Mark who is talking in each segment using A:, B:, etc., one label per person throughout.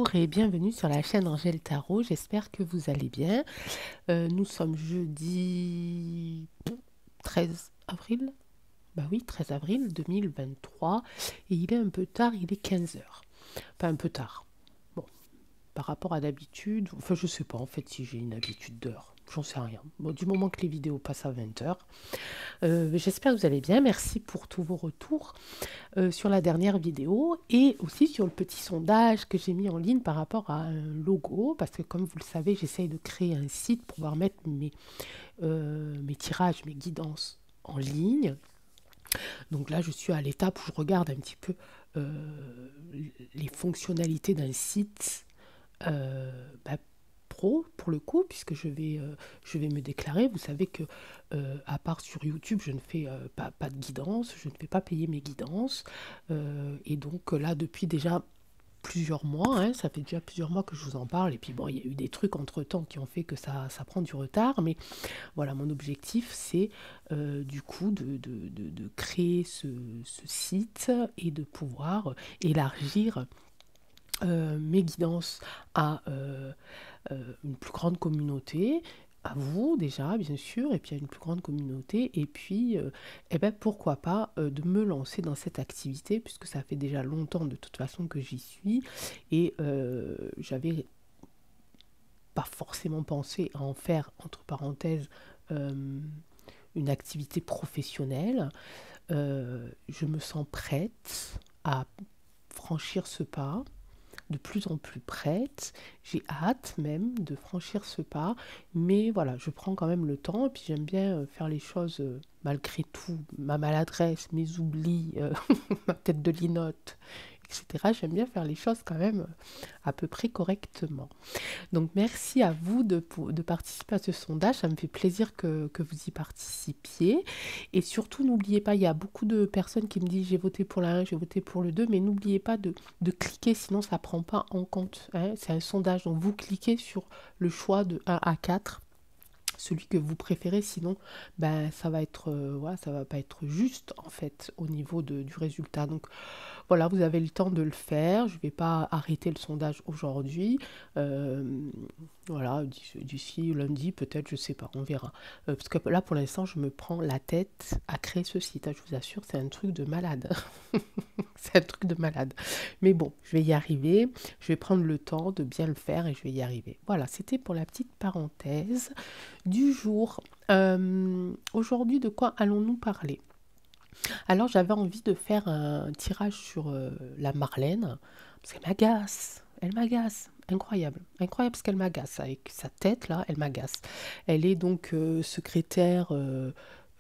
A: Bonjour et bienvenue sur la chaîne Angèle Tarot, j'espère que vous allez bien. Nous sommes jeudi 13 avril, bah oui 13 avril 2023 et il est un peu tard, il est 15 heures. Enfin un peu tard, bon, par rapport à d'habitude, enfin je sais pas en fait si j'ai une habitude d'heure, j'en sais rien. Bon, du moment que les vidéos passent à 20 heures. J'espère que vous allez bien, merci pour tous vos retours sur la dernière vidéo et aussi sur le petit sondage que j'ai mis en ligne par rapport à un logo, parce que comme vous le savez, j'essaye de créer un site pour pouvoir mettre mes tirages, mes guidances en ligne. Donc là, je suis à l'étape où je regarde un petit peu les fonctionnalités d'un site bah, pro pour le coup, puisque je vais me déclarer. Vous savez que à part sur YouTube, je ne fais pas de guidance, je ne fais pas payer mes guidances. Et donc là, depuis déjà plusieurs mois, hein, ça fait déjà plusieurs mois que je vous en parle, et puis bon, il y a eu des trucs entre-temps qui ont fait que ça prend du retard, mais voilà, mon objectif, c'est du coup de créer ce site et de pouvoir élargir mes guidances à une plus grande communauté, à vous déjà bien sûr, et puis à une plus grande communauté, et puis eh ben, pourquoi pas de me lancer dans cette activité, puisque ça fait déjà longtemps de toute façon que j'y suis, et j'avais pas forcément pensé à en faire, entre parenthèses, une activité professionnelle. Je me sens prête à franchir ce pas, de plus en plus prête. J'ai hâte même de franchir ce pas, mais voilà, je prends quand même le temps, et puis j'aime bien faire les choses malgré tout, ma maladresse, mes oublis, ma tête de linotte, etc. J'aime bien faire les choses quand même à peu près correctement. Donc merci à vous de participer à ce sondage, ça me fait plaisir que vous y participiez. Et surtout, n'oubliez pas, il y a beaucoup de personnes qui me disent j'ai voté pour la 1, j'ai voté pour le 2, mais n'oubliez pas de cliquer, sinon ça ne prend pas en compte, hein. C'est un sondage, donc vous cliquez sur le choix de 1 à 4, celui que vous préférez, sinon ben, ça va être, voilà, ça va pas être juste en fait au niveau du résultat. Donc voilà, vous avez le temps de le faire. Je ne vais pas arrêter le sondage aujourd'hui. Euh, voilà, d'ici lundi, peut-être, je ne sais pas, on verra. Parce que là, pour l'instant, je me prends la tête à créer ce site. Je vous assure, c'est un truc de malade. C'est un truc de malade. Mais bon, je vais y arriver. Je vais prendre le temps de bien le faire et je vais y arriver. Voilà, c'était pour la petite parenthèse du jour. Aujourd'hui, de quoi allons-nous parler? Alors j'avais envie de faire un tirage sur la Marlène, parce qu'elle m'agace, elle m'agace, incroyable, incroyable parce qu'elle m'agace, avec sa tête là, elle m'agace. Elle est donc secrétaire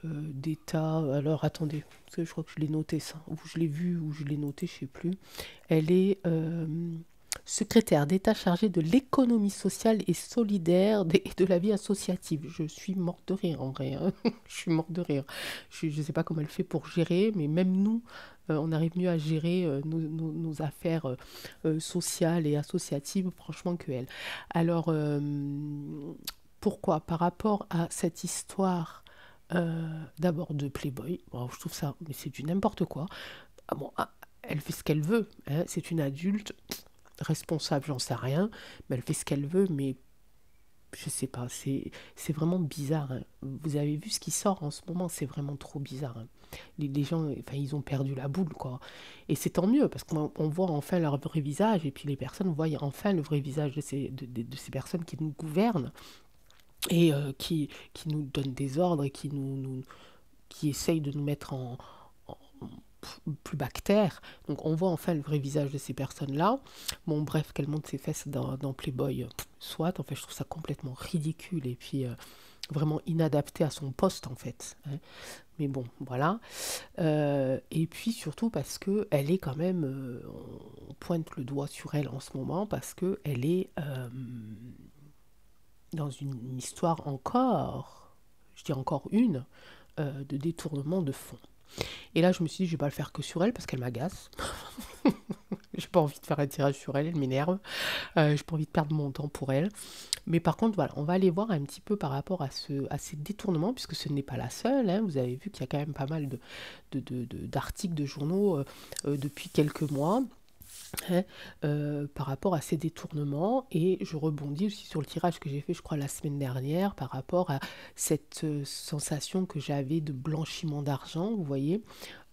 A: d'État, alors attendez, parce que je crois que je l'ai noté ça, ou je l'ai vu, ou je l'ai noté, je sais plus. Elle est secrétaire d'État chargée de l'économie sociale et solidaire et de la vie associative. Je suis morte de rire en vrai, hein. Je suis morte de rire. Je ne sais pas comment elle fait pour gérer, mais même nous, on arrive mieux à gérer nos affaires sociales et associatives, franchement, que elle. Alors, pourquoi? Par rapport à cette histoire, d'abord de Playboy, bon, je trouve ça, mais c'est du n'importe quoi. Ah bon, ah, elle fait ce qu'elle veut, hein, c'est une adulte responsable, j'en sais rien, mais elle fait ce qu'elle veut, mais je sais pas, c'est vraiment bizarre, hein. Vous avez vu ce qui sort en ce moment, c'est vraiment trop bizarre, hein. Les gens, enfin, ils ont perdu la boule, quoi. Et c'est tant mieux, parce qu'on voit enfin leur vrai visage, et puis les personnes voient enfin le vrai visage de ces personnes qui nous gouvernent, et qui nous donnent des ordres, et qui essayent de nous mettre en plus bactère. Donc on voit enfin le vrai visage de ces personnes-là. Bon, bref, qu'elle monte ses fesses dans Playboy, soit. En fait, je trouve ça complètement ridicule et puis vraiment inadapté à son poste, en fait, hein. Mais bon, voilà. Et puis surtout parce que elle est quand même, on pointe le doigt sur elle en ce moment parce que elle est dans une histoire encore, je dis encore une, de détournement de fonds. Et là, je me suis dit, je vais pas le faire que sur elle parce qu'elle m'agace. J'ai pas envie de faire un tirage sur elle, elle m'énerve. J'ai pas envie de perdre mon temps pour elle. Mais par contre, voilà, on va aller voir un petit peu par rapport à ces détournements, puisque ce n'est pas la seule, hein. Vous avez vu qu'il y a quand même pas mal d'articles de journaux depuis quelques mois. hein, par rapport à ces détournements. Et je rebondis aussi sur le tirage que j'ai fait, je crois, la semaine dernière, par rapport à cette sensation que j'avais de blanchiment d'argent, vous voyez,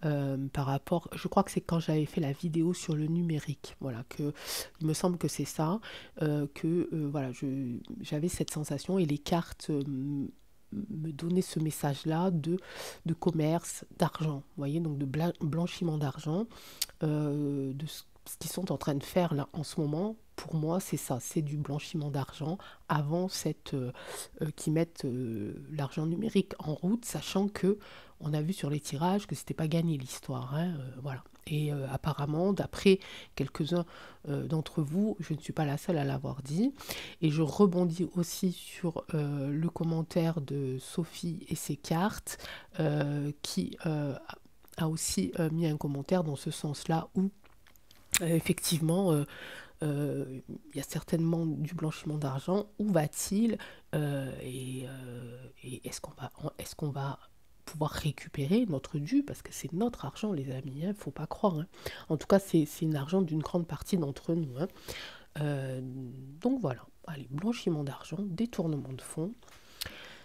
A: par rapport, je crois que c'est quand j'avais fait la vidéo sur le numérique, voilà, que il me semble que c'est ça, voilà, j'avais cette sensation et les cartes me donnaient ce message-là de commerce, d'argent, vous voyez, donc de blanchiment d'argent, de ce qu'ils sont en train de faire là en ce moment. Pour moi, c'est ça, c'est du blanchiment d'argent avant qu'ils mettent l'argent numérique en route, sachant que on a vu sur les tirages que c'était pas gagné l'histoire, hein, voilà. Et apparemment, d'après quelques-uns d'entre vous, je ne suis pas la seule à l'avoir dit. Et je rebondis aussi sur le commentaire de Sophie et ses cartes, qui a aussi mis un commentaire dans ce sens-là où effectivement, il y a certainement du blanchiment d'argent. Où va-t-il et est-ce qu'on va pouvoir récupérer notre dû? Parce que c'est notre argent, les amis, il ne faut pas croire, hein. En tout cas, c'est l'argent d'une grande partie d'entre nous, hein. Euh, donc voilà, allez, blanchiment d'argent, détournement de fonds.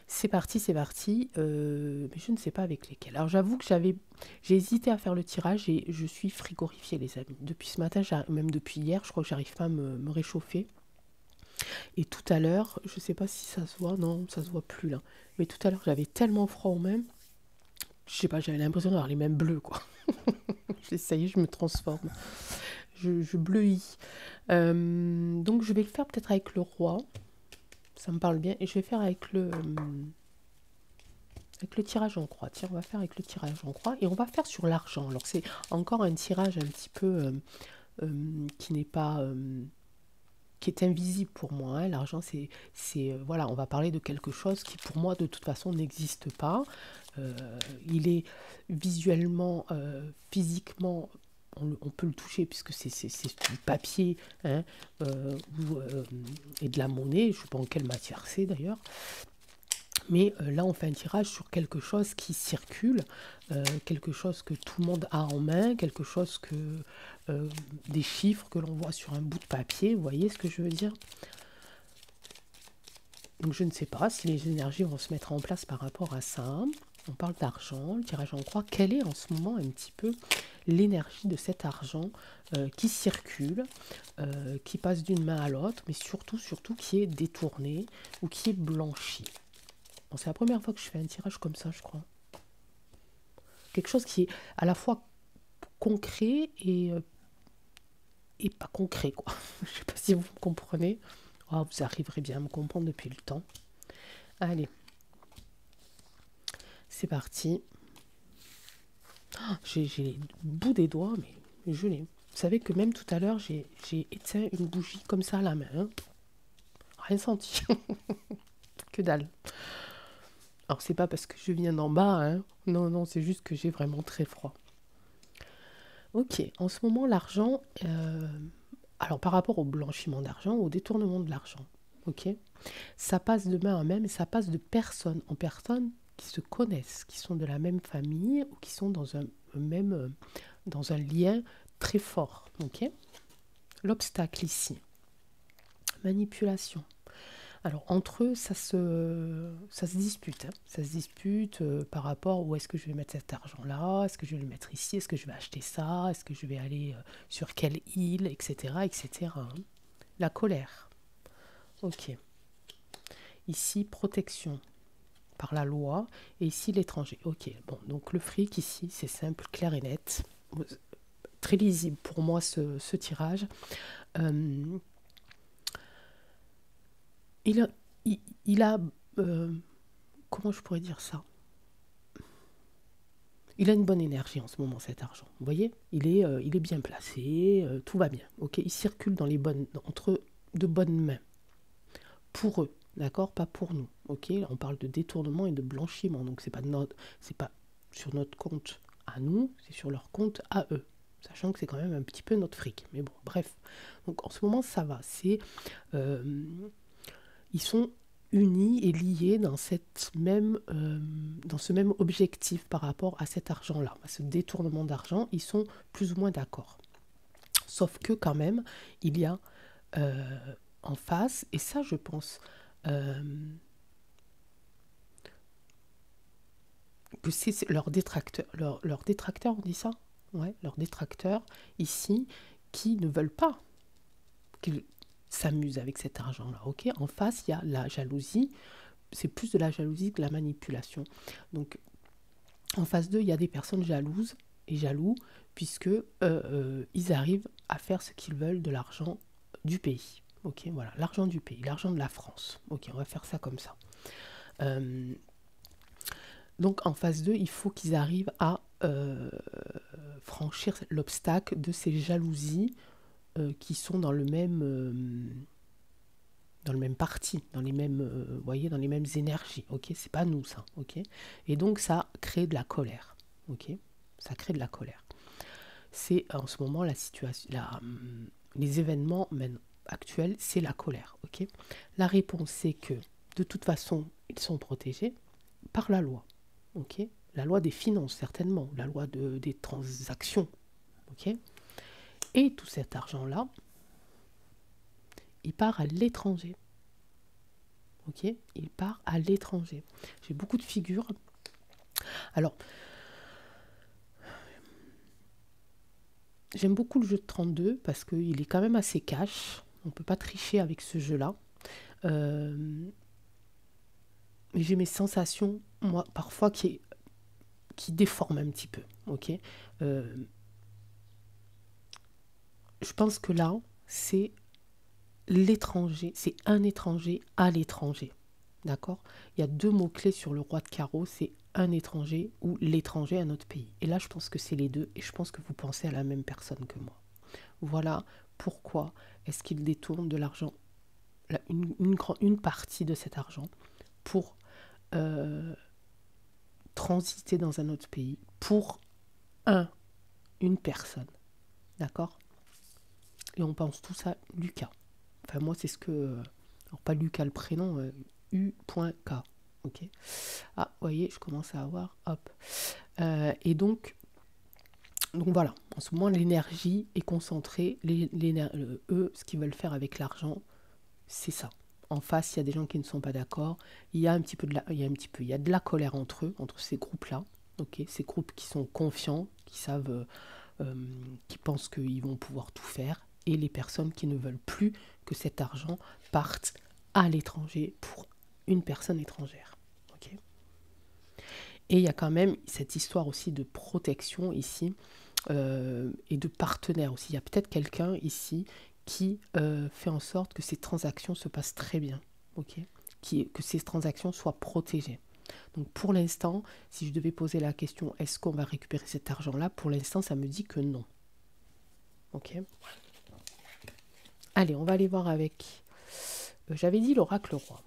A: C'est parti, c'est parti. Mais je ne sais pas avec lesquels. Alors j'avoue que j'ai hésité à faire le tirage et je suis frigorifiée, les amis. Depuis ce matin, même depuis hier, je crois que j'arrive pas à me réchauffer. Et tout à l'heure, je ne sais pas si ça se voit, non, ça se voit plus là. Mais tout à l'heure, j'avais tellement froid au même. Je sais pas, j'avais l'impression d'avoir les mêmes bleus, quoi. Ça y est, je me transforme. Je bleuis. Donc je vais le faire peut-être avec le roi. Ça me parle bien. Et je vais faire avec le tirage en croix. Tiens, on va faire avec le tirage en croix. Et on va faire sur l'argent. Alors c'est encore un tirage un petit peu qui n'est pas... qui est invisible pour moi, hein. L'argent, voilà, on va parler de quelque chose qui pour moi de toute façon n'existe pas. Il est visuellement, physiquement, on peut le toucher puisque c'est du papier, hein, et de la monnaie. Je ne sais pas en quelle matière c'est d'ailleurs. Mais là, on fait un tirage sur quelque chose qui circule, quelque chose que tout le monde a en main, quelque chose des chiffres que l'on voit sur un bout de papier. Vous voyez ce que je veux dire? Donc je ne sais pas si les énergies vont se mettre en place par rapport à ça. On parle d'argent, le tirage en croix. Quelle est en ce moment un petit peu l'énergie de cet argent qui circule, qui passe d'une main à l'autre, mais surtout qui est détourné ou qui est blanchi? Bon, c'est la première fois que je fais un tirage comme ça, je crois. Quelque chose qui est à la fois concret et pas concret, quoi. Je ne sais pas si vous me comprenez. Oh, vous arriverez bien à me comprendre depuis le temps. Allez, c'est parti. Oh, j'ai les bouts des doigts, mais je l'ai. Vous savez que même tout à l'heure, j'ai éteint une bougie comme ça à la main, hein. Rien senti. Que dalle. Alors, c'est pas parce que je viens d'en bas, hein. Non, non, c'est juste que j'ai vraiment très froid. Ok, en ce moment, l'argent, alors par rapport au blanchiment d'argent, au détournement de l'argent, ok, ça passe de main en main, mais ça passe de personne en personne qui se connaissent, qui sont de la même famille ou qui sont dans un lien très fort, ok. L'obstacle ici, manipulation. Alors, entre eux, ça se dispute, hein. Ça se dispute par rapport où est-ce que je vais mettre cet argent-là, est-ce que je vais le mettre ici, est-ce que je vais acheter ça, est-ce que je vais aller sur quelle île, etc., etc., hein. La colère. Ok. Ici, protection par la loi. Et ici, l'étranger. Ok. Bon, donc le fric ici, c'est simple, clair et net. Très lisible pour moi, ce tirage. Il a comment je pourrais dire ça? Il a une bonne énergie en ce moment, cet argent. Vous voyez, il est bien placé, tout va bien. Ok, il circule entre de bonnes mains. Pour eux, d'accord, pas pour nous. Ok, on parle de détournement et de blanchiment, donc c'est pas sur notre compte à nous, c'est sur leur compte à eux. Sachant que c'est quand même un petit peu notre fric. Mais bon, bref. Donc en ce moment, ça va. Ils sont unis et liés dans ce même objectif par rapport à cet argent-là, à ce détournement d'argent. Ils sont plus ou moins d'accord. Sauf que quand même, il y a en face, et ça je pense que c'est leurs détracteurs, leurs détracteurs, on dit ça? Ouais, leurs détracteurs ici, qui ne veulent pas qu'ils s'amusent avec cet argent-là, ok? En face, il y a la jalousie, c'est plus de la jalousie que la manipulation. Donc, en face d'eux, il y a des personnes jalouses et jaloux, puisque ils arrivent à faire ce qu'ils veulent de l'argent du pays. Ok, voilà, l'argent du pays, l'argent de la France. Ok, on va faire ça comme ça. Donc en phase 2, il faut qu'ils arrivent à franchir l'obstacle de ces jalousies qui sont dans le même parti, dans les mêmes, voyez, dans les mêmes énergies. Ok, c'est pas nous ça. Ok, et donc ça crée de la colère. Ok, ça crée de la colère. C'est en ce moment la situation, les événements même actuels, c'est la colère. Ok, la réponse c'est que de toute façon ils sont protégés par la loi. Ok, la loi des finances certainement, la loi des transactions. Ok, et tout cet argent là, il part à l'étranger. Ok, il part à l'étranger. J'ai beaucoup de figures. Alors, j'aime beaucoup le jeu de 32 parce qu'il est quand même assez cash. On ne peut pas tricher avec ce jeu-là. Mais j'ai mes sensations, moi, parfois, qui déforment un petit peu. Ok, je pense que là, c'est l'étranger, c'est un étranger à l'étranger. D'accord? Il y a deux mots-clés sur le roi de carreau, c'est un étranger ou l'étranger à notre pays. Et là, je pense que c'est les deux, et je pense que vous pensez à la même personne que moi. Voilà pourquoi est-ce qu'il détourne de l'argent, une partie de cet argent, pour transiter dans un autre pays, pour une personne. D'accord? Et on pense tous à Lucas. Enfin, moi, c'est ce que... alors, pas Lucas le prénom, U.K. Ok. Ah, vous voyez, je commence à avoir... Hop. Et donc voilà, en ce moment, l'énergie est concentrée. Eux, ce qu'ils veulent faire avec l'argent, c'est ça. En face, il y a des gens qui ne sont pas d'accord. Il y a un petit peu il y a de la colère entre eux, entre ces groupes-là. Ok, ces groupes qui sont confiants, qui savent, qui pensent qu'ils vont pouvoir tout faire, et les personnes qui ne veulent plus que cet argent parte à l'étranger pour une personne étrangère. Ok. Et il y a quand même cette histoire aussi de protection ici et de partenaire aussi. Il y a peut-être quelqu'un ici qui fait en sorte que ces transactions se passent très bien, ok, que ces transactions soient protégées. Donc pour l'instant, si je devais poser la question, est-ce qu'on va récupérer cet argent-là? Pour l'instant, ça me dit que non. Ok. Allez, on va aller voir avec... j'avais dit l'oracle roi.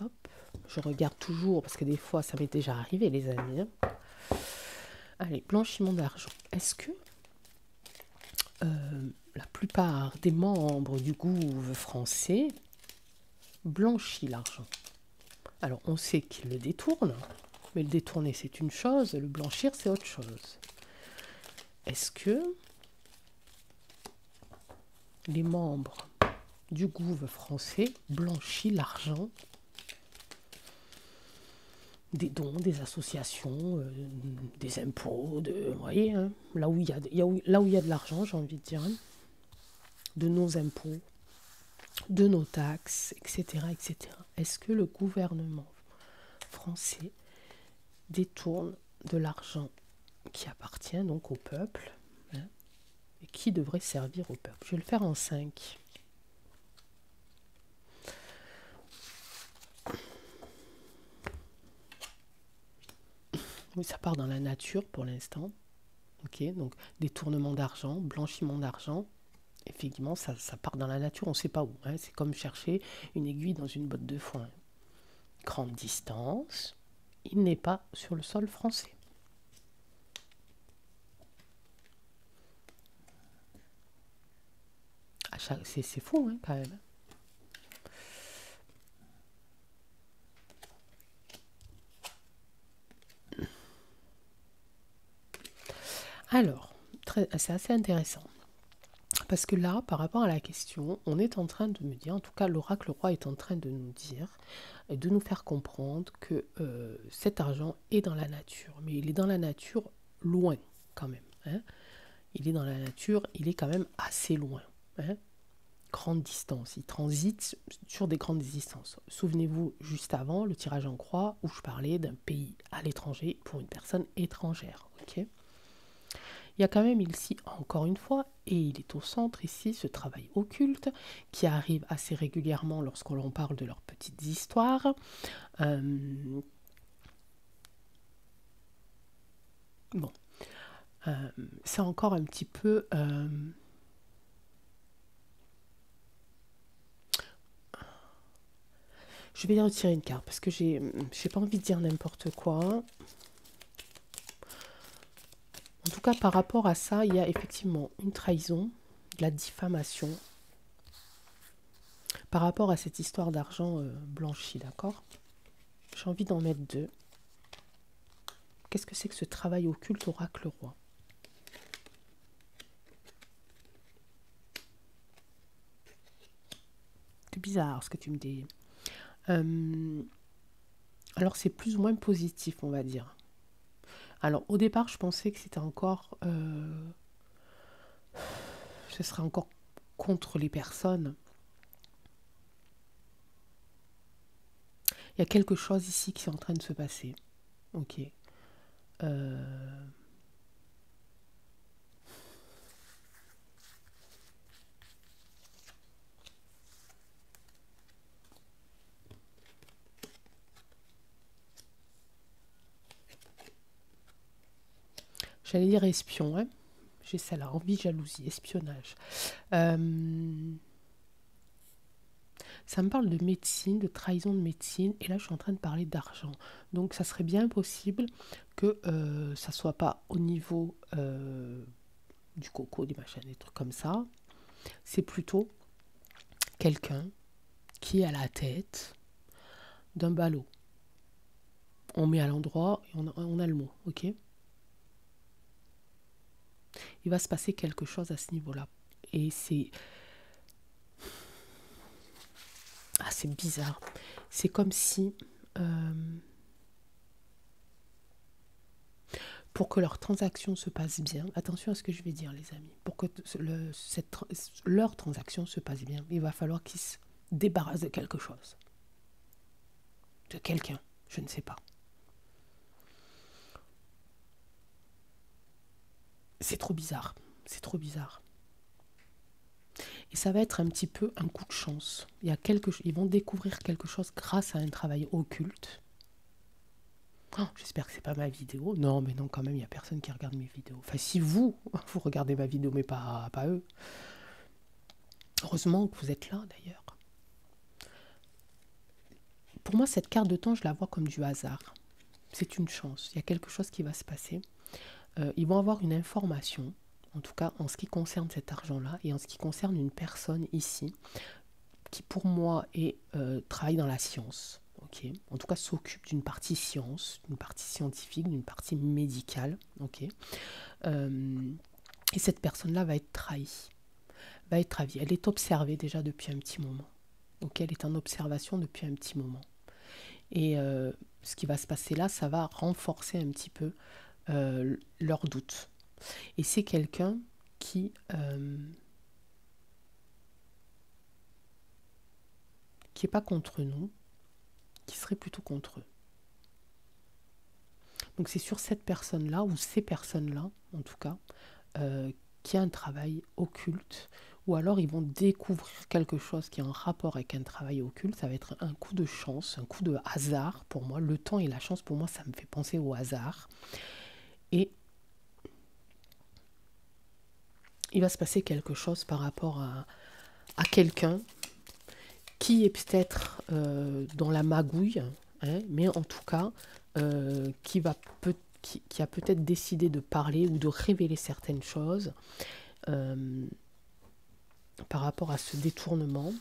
A: Hop, je regarde toujours, parce que des fois, ça m'est déjà arrivé, les amis. Hein. Allez, blanchiment d'argent. Est-ce que la plupart des membres du gouvernement français blanchit l'argent? Alors, on sait qu'ils le détournent, mais le détourner, c'est une chose, le blanchir, c'est autre chose. Est-ce que les membres du gouvernement français blanchissent l'argent des dons, des associations, des impôts, vous voyez, hein, là où il y a de l'argent, j'ai envie de dire, hein, de nos impôts, de nos taxes, etc., etc. Est-ce que le gouvernement français détourne de l'argent qui appartient donc au peuple, hein, et qui devrait servir au peuple? Je vais le faire en 5. Oui, ça part dans la nature pour l'instant. Ok, donc détournement d'argent, blanchiment d'argent. Effectivement, ça part dans la nature, on ne sait pas où. Hein. C'est comme chercher une aiguille dans une botte de foin. Grande distance, il n'est pas sur le sol français. C'est fou, hein, quand même. Alors, c'est assez intéressant. Parce que là, par rapport à la question, on est en train de me dire, en tout cas l'oracle roi est en train de nous dire, de nous faire comprendre que cet argent est dans la nature. Mais il est dans la nature loin quand même. Hein. Il est dans la nature, il est quand même assez loin. Hein. Grande distance, il transite sur des grandes distances. Souvenez-vous, juste avant, le tirage en croix, où je parlais d'un pays à l'étranger pour une personne étrangère. Ok. Il y a quand même ici, encore une fois, et il est au centre ici, ce travail occulte qui arrive assez régulièrement lorsqu'on parle de leurs petites histoires. Bon, c'est encore un petit peu... je vais retirer une carte parce que j'ai pas envie de dire n'importe quoi. En tout cas, par rapport à ça, il y a effectivement une trahison, de la diffamation, par rapport à cette histoire d'argent blanchi, d'accord? J'ai envie d'en mettre deux. Qu'est-ce que c'est que ce travail occulte oracle roi? C'est bizarre ce que tu me dis. Alors c'est plus ou moins positif, on va dire. Alors au départ, je pensais que c'était encore... ce serait encore contre les personnes. Il y a quelque chose ici qui est en train de se passer. Ok. J'allais dire espion, hein. J'ai celle-là, envie, jalousie, espionnage. Ça me parle de médecine, de trahison de médecine, et là je suis en train de parler d'argent. Donc ça serait bien possible que ça soit pas au niveau du coco, du machin, des trucs comme ça. C'est plutôt quelqu'un qui est à la tête d'un ballot. On met à l'endroit et on a le mot, ok? Il va se passer quelque chose à ce niveau-là. Et c'est... Ah, c'est bizarre. C'est comme si... pour que leur transaction se passe bien, attention à ce que je vais dire les amis, pour que leur transaction se passe bien, il va falloir qu'ils se débarrassent de quelque chose. De quelqu'un, je ne sais pas. C'est trop bizarre, c'est trop bizarre. Et ça va être un petit peu un coup de chance. Ils vont découvrir quelque chose grâce à un travail occulte. Oh, j'espère que c'est pas ma vidéo. Non, mais non, quand même, il n'y a personne qui regarde mes vidéos. Enfin, si vous regardez ma vidéo, mais pas eux. Heureusement que vous êtes là, d'ailleurs. Pour moi, cette carte de temps, je la vois comme du hasard. C'est une chance. Il y a quelque chose qui va se passer. Ils vont avoir une information, en tout cas en ce qui concerne cet argent-là, et en ce qui concerne une personne ici, qui pour moi travaille dans la science. Okay. En tout cas, s'occupe d'une partie science, d'une partie scientifique, d'une partie médicale. Okay. Et cette personne-là va être trahie. Elle est observée déjà depuis un petit moment. Okay. Elle est en observation depuis un petit moment. Et ce qui va se passer là, ça va renforcer un petit peu leurs doutes. Et c'est quelqu'un qui est pas contre nous, qui serait plutôt contre eux. Donc c'est sur cette personne-là, ou ces personnes-là, en tout cas, qui a un travail occulte, ou alors ils vont découvrir quelque chose qui est en rapport avec un travail occulte. Ça va être un coup de chance, un coup de hasard pour moi. Le temps et la chance, pour moi, ça me fait penser au hasard. Et il va se passer quelque chose par rapport à quelqu'un qui est peut-être dans la magouille, hein, mais en tout cas, qui a peut-être décidé de parler ou de révéler certaines choses par rapport à ce détournement.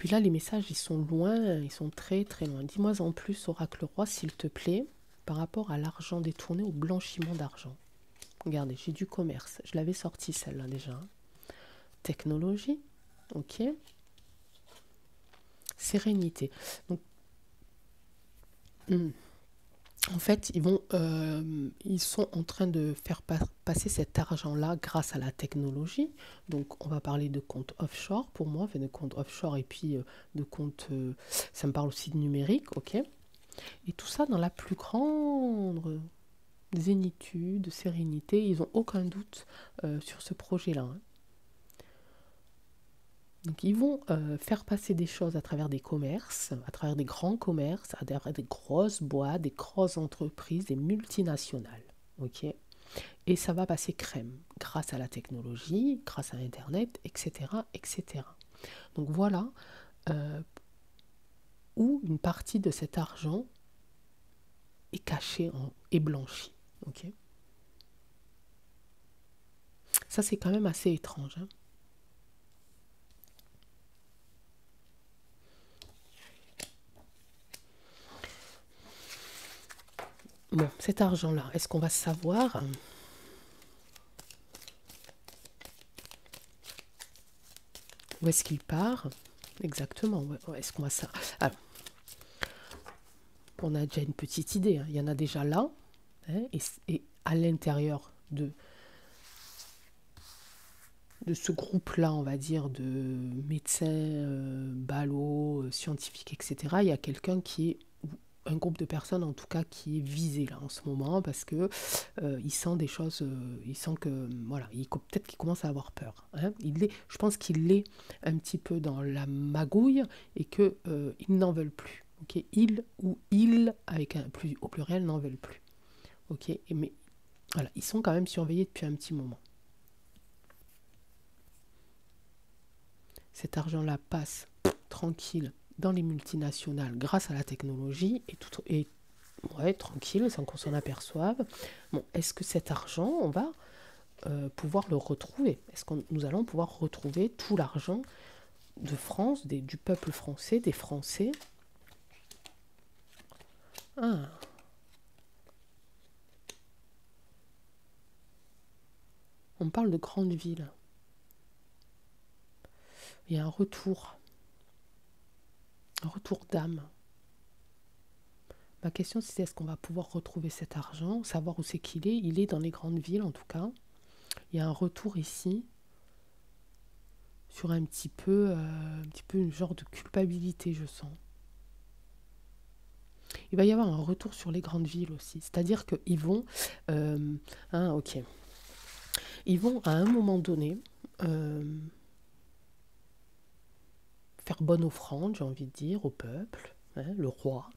A: puis là, les messages, ils sont loin, ils sont très très loin. Dis-moi en plus, Oracle Roi, s'il te plaît, par rapport à l'argent détourné, au blanchiment d'argent. Regardez, j'ai du commerce. Je l'avais sorti celle-là déjà. Technologie, ok. Sérénité. Donc, en fait, ils sont en train de faire passer cet argent-là grâce à la technologie. Donc, on va parler de comptes offshore pour moi, enfin de comptes offshore et puis de comptes, ça me parle aussi de numérique, ok. Et tout ça dans la plus grande zénitude, sérénité. Ils n'ont aucun doute sur ce projet-là, hein. Donc ils vont faire passer des choses à travers des commerces, à travers des grands commerces, à travers des grosses boîtes, des grosses entreprises, des multinationales. Ok. Et ça va passer crème, grâce à la technologie, grâce à Internet, etc. etc. Donc voilà où une partie de cet argent est cachée et blanchie. Ok. Ça c'est quand même assez étrange, hein. Bon, cet argent-là, est-ce qu'on va savoir où est-ce qu'il part exactement? Est-ce qu'on va ça? Alors, on a déjà une petite idée, hein. Il y en a déjà là, hein, et à l'intérieur de ce groupe-là, on va dire, de médecins, ballots, scientifiques, etc., il y a quelqu'un qui est, un groupe de personnes en tout cas, qui est visé là en ce moment parce que il sent des choses, il sent que, voilà, peut-être qu'il commence à avoir peur, hein. Je pense qu'il est un petit peu dans la magouille et que ils n'en veulent plus. Ok, il avec au pluriel n'en veulent plus. Ok, mais voilà, ils sont quand même surveillés depuis un petit moment. Cet argent-là passe tranquille dans les multinationales grâce à la technologie et ouais, tranquille, sans qu'on s'en aperçoive. Bon, est-ce que cet argent, on va pouvoir le retrouver? Est-ce que nous allons pouvoir retrouver tout l'argent de France, du peuple français, des Français? Ah, on parle de grandes villes. Il y a un retour d'âme. Ma question, c'est est-ce qu'on va pouvoir retrouver cet argent, savoir où c'est qu'il est? Il est dans les grandes villes, en tout cas. Il y a un retour ici sur un petit peu une genre de culpabilité, je sens. Il va y avoir un retour sur les grandes villes aussi. C'est-à-dire qu'ils vont... ok. Ils vont, à un moment donné, faire bonne offrande, j'ai envie de dire, au peuple, hein. Le roi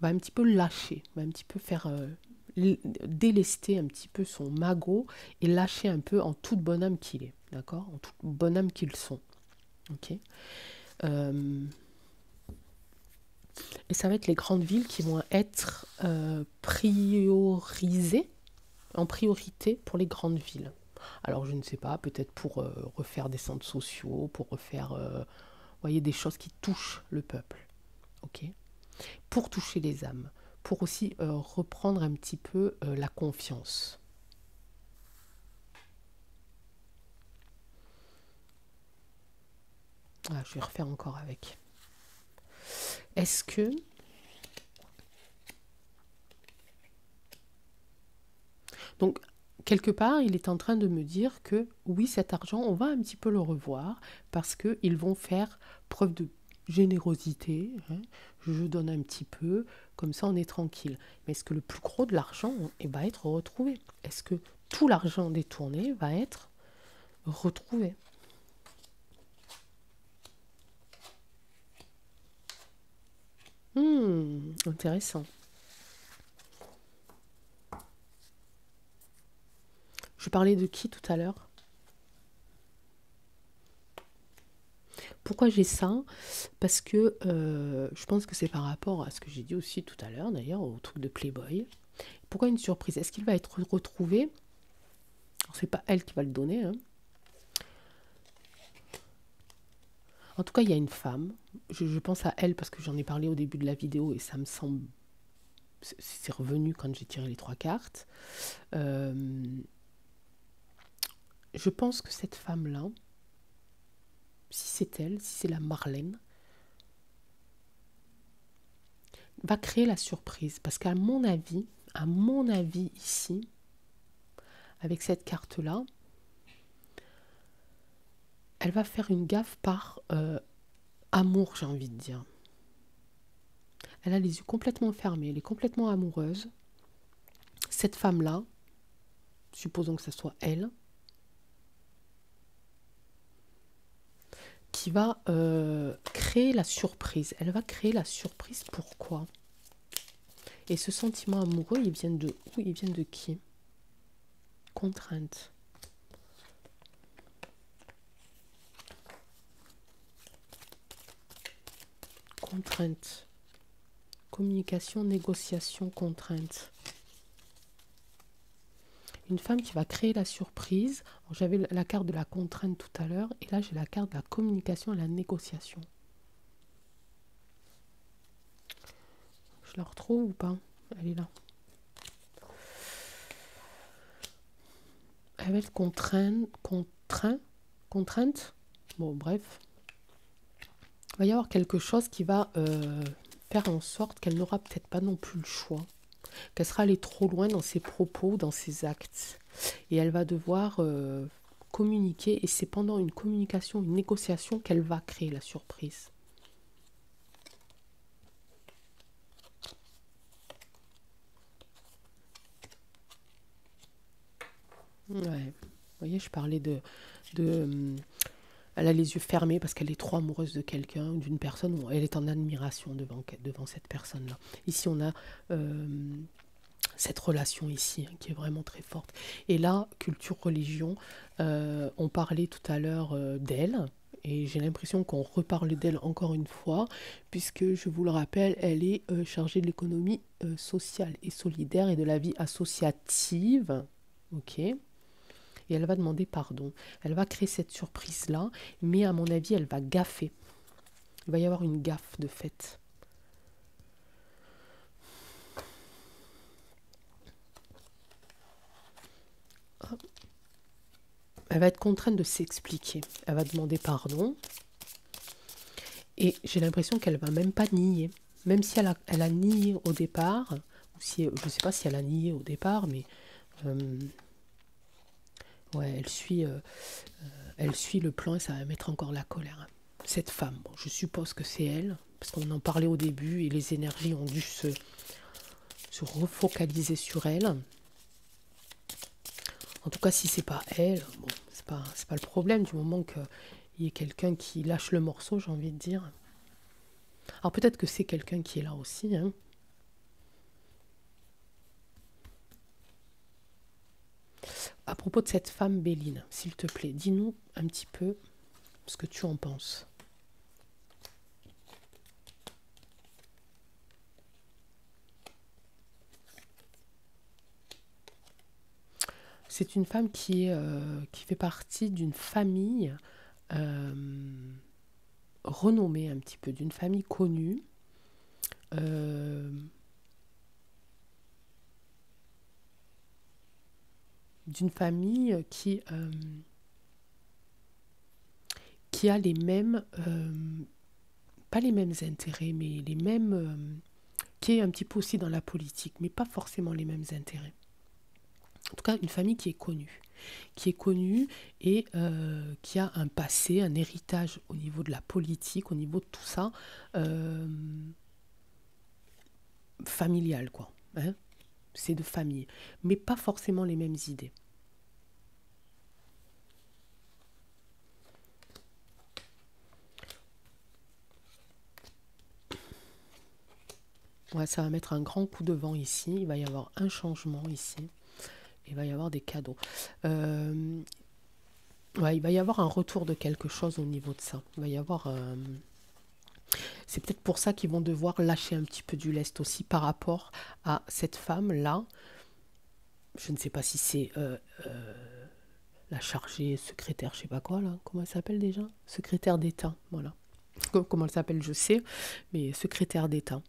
A: va un petit peu lâcher, va un petit peu faire délester un petit peu son magot et lâcher un peu en toute bonne âme qu'il est, d'accord, en toute bonne âme qu'ils sont, ok. Et ça va être les grandes villes qui vont être priorisées, en priorité pour les grandes villes. Alors je ne sais pas, peut-être pour refaire des centres sociaux, pour refaire, voyez, des choses qui touchent le peuple, ok, pour toucher les âmes, pour aussi reprendre un petit peu la confiance. Ah, je vais refaire encore avec. Est-ce que... Donc, quelque part, il est en train de me dire que oui, cet argent, on va un petit peu le revoir parce qu'ils vont faire preuve de générosité, hein. Je donne un petit peu, comme ça on est tranquille. Mais est-ce que le plus gros de l'argent va être retrouvé? Est-ce que tout l'argent détourné va être retrouvé? Intéressant. Je parlais de qui tout à l'heure? Pourquoi j'ai ça? Parce que je pense que c'est par rapport à ce que j'ai dit aussi tout à l'heure, d'ailleurs, au truc de Playboy. Pourquoi une surprise? Est-ce qu'il va être retrouvé? C'est pas elle qui va le donner, hein. En tout cas, il y a une femme. Je pense à elle parce que j'en ai parlé au début de la vidéo et ça me semble... C'est revenu quand j'ai tiré les 3 cartes. Euh, je pense que cette femme-là, si c'est elle, si c'est la Marlène, va créer la surprise. Parce qu'à mon avis ici, avec cette carte-là, elle va faire une gaffe par amour, j'ai envie de dire. Elle a les yeux complètement fermés, elle est complètement amoureuse. Cette femme-là, supposons que ce soit elle, qui va créer la surprise. Elle va créer la surprise, pourquoi? Et ce sentiment amoureux, il vient de où? Il vient de qui? Contrainte. Contrainte. Communication, négociation, contrainte. Une femme qui va créer la surprise. J'avais la carte de la contrainte tout à l'heure, et là j'ai la carte de la communication et la négociation. Je la retrouve ou pas? Elle est là. Elle va être contrainte. Bon, bref. Il va y avoir quelque chose qui va faire en sorte qu'elle n'aura peut-être pas non plus le choix. Qu'elle sera allée trop loin dans ses propos, dans ses actes. Et elle va devoir communiquer. Et c'est pendant une communication, une négociation qu'elle va créer la surprise. Ouais. Vous voyez, je parlais elle a les yeux fermés parce qu'elle est trop amoureuse de quelqu'un, d'une personne, où elle est en admiration devant cette personne-là. Ici, on a cette relation ici, hein, qui est vraiment très forte. Et là, culture, religion, on parlait tout à l'heure d'elle, et j'ai l'impression qu'on reparle d'elle encore une fois, puisque, je vous le rappelle, elle est chargée de l'économie sociale et solidaire et de la vie associative. Ok. Et elle va demander pardon. Elle va créer cette surprise-là, mais à mon avis, elle va gaffer. Il va y avoir une gaffe de fait. Elle va être contrainte de s'expliquer. Elle va demander pardon. Et j'ai l'impression qu'elle va même pas nier. Même si elle a nié au départ, ou si, je ne sais pas si elle a nié au départ, mais ouais, elle suit le plan et ça va mettre encore la colère. Cette femme, bon, je suppose que c'est elle, parce qu'on en parlait au début et les énergies ont dû se refocaliser sur elle. En tout cas, si c'est pas elle, bon, c'est pas le problème du moment qu'il y ait quelqu'un qui lâche le morceau, j'ai envie de dire. Alors peut-être que c'est quelqu'un qui est là aussi, hein. À propos de cette femme Béline, s'il te plaît, dis-nous un petit peu ce que tu en penses. C'est une femme qui fait partie d'une famille euh, renommée un petit peu, d'une famille connue. euh, D'une famille qui a les mêmes, pas les mêmes intérêts, mais les mêmes, qui est un petit peu aussi dans la politique, mais pas forcément les mêmes intérêts. En tout cas, une famille qui est connue et qui a un passé, un héritage au niveau de la politique, au niveau de tout ça, euh, familial, quoi. Hein, c'est de famille, mais pas forcément les mêmes idées. Ouais, ça va mettre un grand coup de vent ici. Il va y avoir un changement ici. Il va y avoir des cadeaux. Euh, ouais, il va y avoir un retour de quelque chose au niveau de ça. Il va y avoir... c'est peut-être pour ça qu'ils vont devoir lâcher un petit peu du lest aussi par rapport à cette femme-là. Je ne sais pas si c'est la chargée secrétaire, je sais pas quoi, là. Comment elle s'appelle déjà? Secrétaire d'État, voilà. Comment elle s'appelle, je sais, mais secrétaire d'État.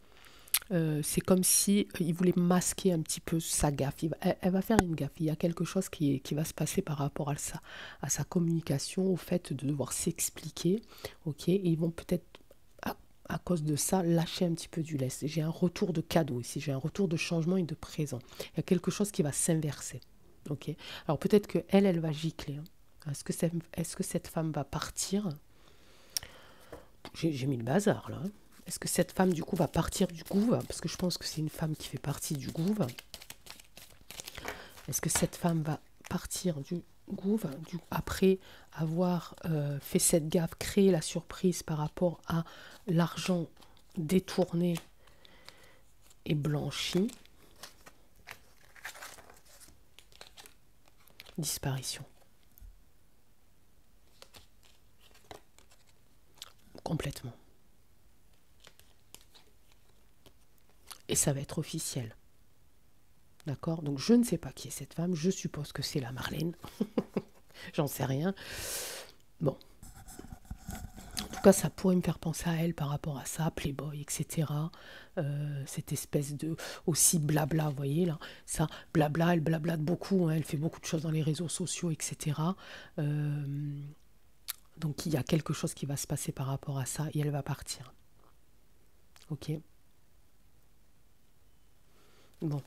A: C'est comme si il voulait masquer un petit peu sa gaffe. Elle va faire une gaffe. Il y a quelque chose qui va se passer par rapport à sa communication, au fait de devoir s'expliquer. Ok, et ils vont peut-être, à cause de ça, lâcher un petit peu du lest. J'ai un retour de cadeau ici. J'ai un retour de changement et de présent. Il y a quelque chose qui va s'inverser. Ok, alors peut-être que elle va gicler, hein. Est-ce que cette femme va partir? J'ai mis le bazar là, hein. Est-ce que cette femme, du coup, va partir du gouv? Parce que je pense que c'est une femme qui fait partie du gouv. Est-ce que cette femme va partir du gouv après avoir fait cette gaffe, créé la surprise par rapport à l'argent détourné et blanchi? Disparition. Complètement. Et ça va être officiel. D'accord? Donc je ne sais pas qui est cette femme, je suppose que c'est la Marlène. J'en sais rien. Bon. En tout cas, ça pourrait me faire penser à elle par rapport à ça, Playboy, etc. Cette espèce de aussi blabla, vous voyez là, ça, blabla, elle blablate beaucoup, hein, elle fait beaucoup de choses dans les réseaux sociaux, etc. Donc il y a quelque chose qui va se passer par rapport à ça et elle va partir. Ok. Bon,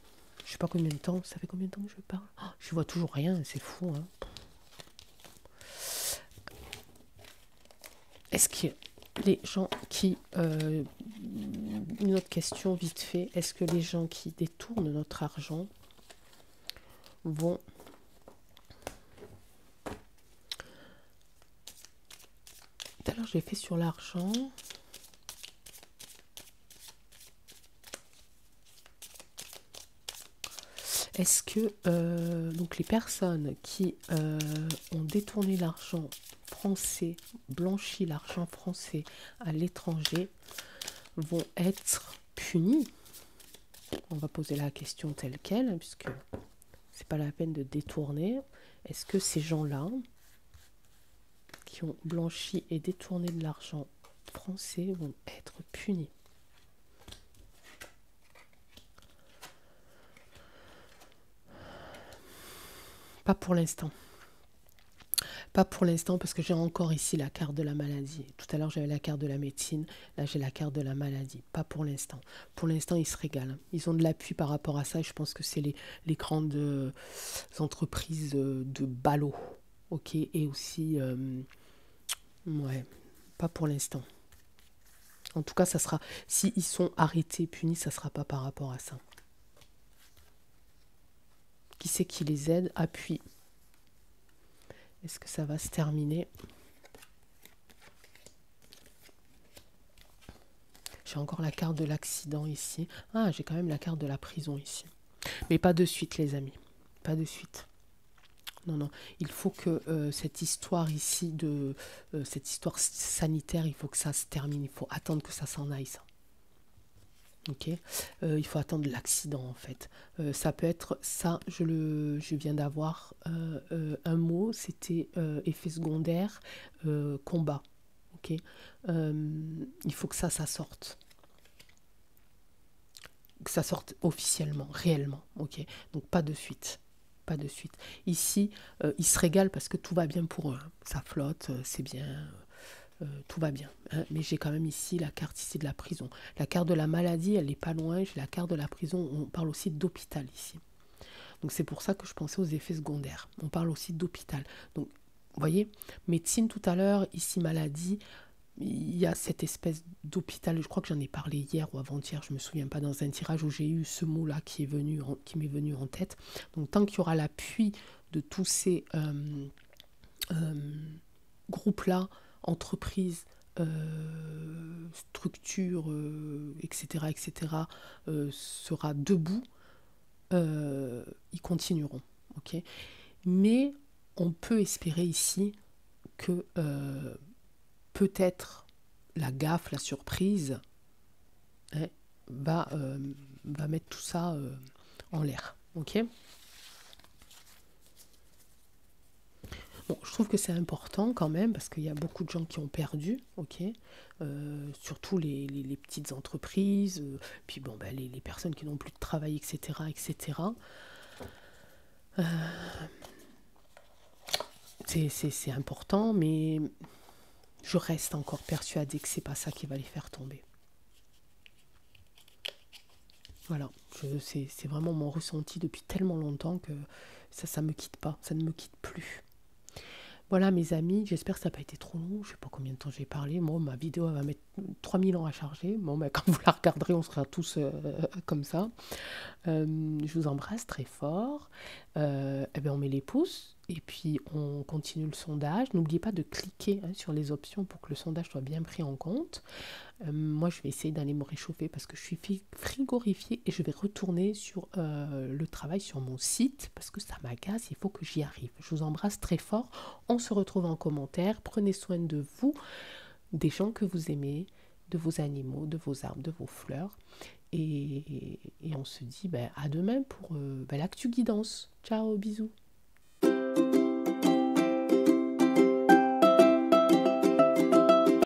A: je sais pas combien de temps, ça fait combien de temps que je parle? Oh, je vois toujours rien, c'est fou, hein. Est-ce que les gens qui... une autre question vite fait. Est-ce que les gens qui détournent notre argent vont... Tout à l'heure, j'ai fait sur l'argent. Est-ce que donc les personnes qui ont détourné l'argent français, blanchi l'argent français à l'étranger, vont être punis? On va poser la question telle quelle, puisque c'est pas la peine de détourner. Est-ce que ces gens-là qui ont blanchi et détourné de l'argent français vont être punis? Pas pour l'instant. Pas pour l'instant parce que j'ai encore ici la carte de la maladie. Tout à l'heure j'avais la carte de la médecine, là j'ai la carte de la maladie. Pas pour l'instant. Pour l'instant ils se régalent. Ils ont de l'appui par rapport à ça et je pense que c'est les grandes entreprises de ballots. Ok, et aussi... ouais, pas pour l'instant. En tout cas, ça sera... Si ils sont arrêtés, punis, ça sera pas par rapport à ça. Qui c'est qui les aide? Appui. Est-ce que ça va se terminer? J'ai encore la carte de l'accident ici. Ah, j'ai quand même la carte de la prison ici. Mais pas de suite, les amis. Pas de suite. Non, non. Il faut que cette histoire ici, cette histoire sanitaire, il faut que ça se termine. Il faut attendre que ça s'en aille, ça. Ok, il faut attendre l'accident en fait. Ça peut être ça, je viens d'avoir un mot, c'était effet secondaire, combat. Ok, il faut que ça sorte. Que ça sorte officiellement, réellement. Ok, donc pas de suite. Pas de suite. Ici, ils se régalent parce que tout va bien pour eux, hein. Ça flotte, c'est bien. Tout va bien, hein. Mais j'ai quand même ici la carte ici de la prison. La carte de la maladie, elle n'est pas loin. J'ai la carte de la prison. On parle aussi d'hôpital ici. Donc c'est pour ça que je pensais aux effets secondaires. On parle aussi d'hôpital. Donc, vous voyez, médecine tout à l'heure, ici maladie. Il y a cette espèce d'hôpital, je crois que j'en ai parlé hier ou avant-hier, je ne me souviens pas, dans un tirage où j'ai eu ce mot-là qui m'est venu en tête. Donc tant qu'il y aura l'appui de tous ces groupes-là, entreprises, structures, etc., etc., sera debout, ils continueront. Okay, mais on peut espérer ici que peut-être la gaffe, la surprise, hein, va mettre tout ça en l'air. Ok. Bon, je trouve que c'est important quand même parce qu'il y a beaucoup de gens qui ont perdu, ok. Surtout les petites entreprises, puis bon, bah, les personnes qui n'ont plus de travail, etc., etc. C'est important, mais je reste encore persuadée que c'est pas ça qui va les faire tomber. Voilà, c'est vraiment mon ressenti depuis tellement longtemps que ça me quitte pas, ça ne me quitte plus. Voilà mes amis, j'espère que ça n'a pas été trop long, je sais pas combien de temps j'ai parlé. Moi, ma vidéo elle va mettre 3000 ans à charger. Bon, bah, quand vous la regarderez, on sera tous comme ça. Je vous embrasse très fort. Eh bien, on met les pouces et puis on continue le sondage. N'oubliez pas de cliquer sur les options pour que le sondage soit bien pris en compte. Moi, je vais essayer d'aller me réchauffer parce que je suis frigorifiée et je vais retourner sur le travail sur mon site parce que ça m'agace, il faut que j'y arrive. Je vous embrasse très fort. On se retrouve en commentaire. Prenez soin de vous, des gens que vous aimez, de vos animaux, de vos arbres, de vos fleurs. Et on se dit à demain pour l'actu guidance. Ciao, bisous.